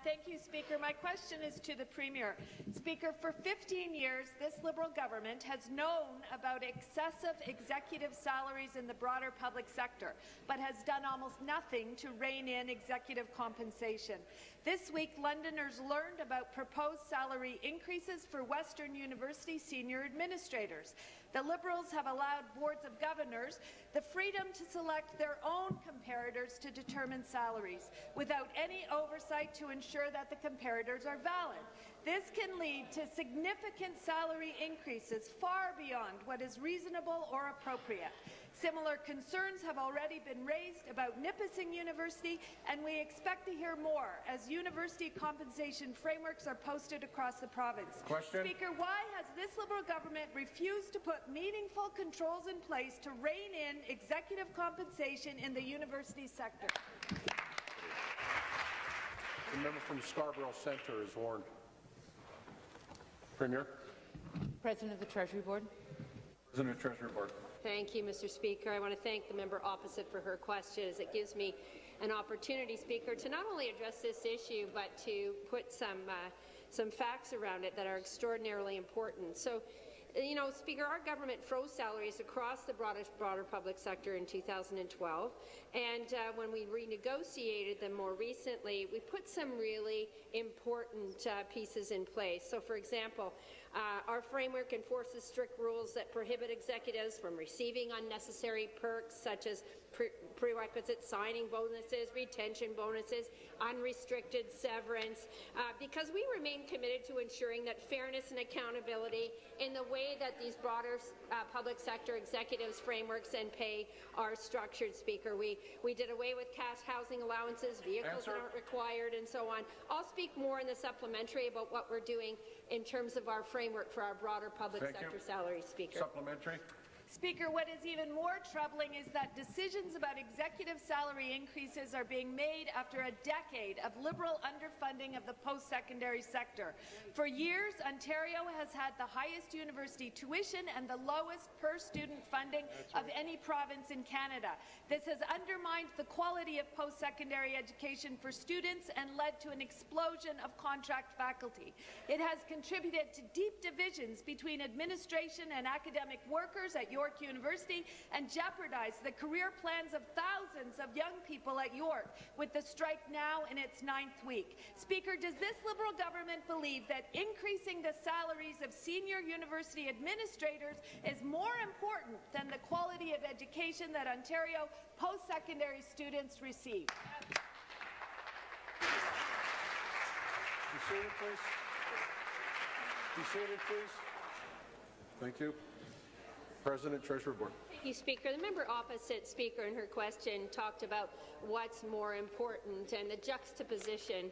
Thank you, Speaker. My question is to the Premier. Speaker, for 15 years, this Liberal government has known about excessive executive salaries in the broader public sector, but has done almost nothing to rein in executive compensation. This week, Londoners learned about proposed salary increases for Western University senior administrators. The Liberals have allowed boards of governors the freedom to select their own comparators to determine salaries, without any oversight to ensure that the comparators are valid. This can lead to significant salary increases far beyond what is reasonable or appropriate. Similar concerns have already been raised about Nipissing University, and we expect to hear more as university compensation frameworks are posted across the province. Question. Speaker, why has this Liberal government refused to put meaningful controls in place to rein in executive compensation in the university sector? The member from Scarborough Centre is warned. Premier. President of the Treasury Board. President of the Treasury Board. Thank you, Mr. Speaker. I want to thank the member opposite for her question, as it gives me an opportunity, Speaker, to not only address this issue, but to put some facts around it that are extraordinarily important. So, you know, Speaker, our government froze salaries across the broader public sector in 2012, and when we renegotiated them more recently, we put some really important pieces in place. So, for example, our framework enforces strict rules that prohibit executives from receiving unnecessary perks such as prerequisite signing bonuses, retention bonuses, unrestricted severance, because we remain committed to ensuring that fairness and accountability in the way that these broader public sector executives' frameworks and pay are structured, Speaker. We did away with cash housing allowances, vehicles that aren't required, and so on. I'll speak more in the supplementary about what we're doing in terms of our framework for our broader public sector salaries, Speaker. Supplementary. Speaker, what is even more troubling is that decisions about executive salary increases are being made after a decade of Liberal underfunding of the post-secondary sector. For years, Ontario has had the highest university tuition and the lowest per-student funding of any province in Canada. This has undermined the quality of post-secondary education for students and led to an explosion of contract faculty. It has contributed to deep divisions between administration and academic workers at York University and jeopardized the career plans of thousands of young people at York, with the strike now in its 9th week. Speaker, does this Liberal government believe that increasing the salaries of senior university administrators is more important than the quality of education that Ontario post-secondary students receive? Be seated, please. Be seated, please. Thank you. President, Treasury Board. Thank you, Speaker. The member opposite, Speaker, in her question talked about what's more important and the juxtaposition.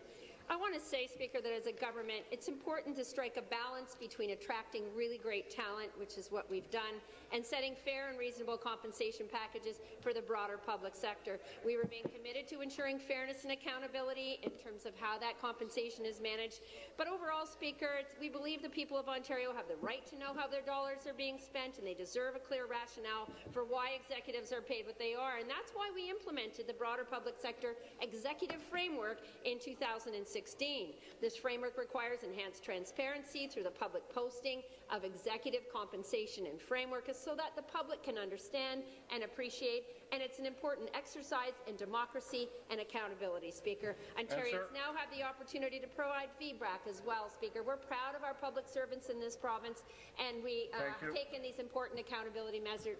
I want to say, Speaker, that as a government, it's important to strike a balance between attracting really great talent, which is what we've done, and setting fair and reasonable compensation packages for the broader public sector. We remain committed to ensuring fairness and accountability in terms of how that compensation is managed. But overall, Speaker, we believe the people of Ontario have the right to know how their dollars are being spent, and they deserve a clear rationale for why executives are paid what they are. And that's why we implemented the broader public sector executive framework in 2016. This framework requires enhanced transparency through the public posting of executive compensation and framework so that the public can understand and appreciate, and it's an important exercise in democracy and accountability, Speaker. Ontarians now have the opportunity to provide feedback as well, Speaker. We're proud of our public servants in this province, and we have taken these important accountability measures.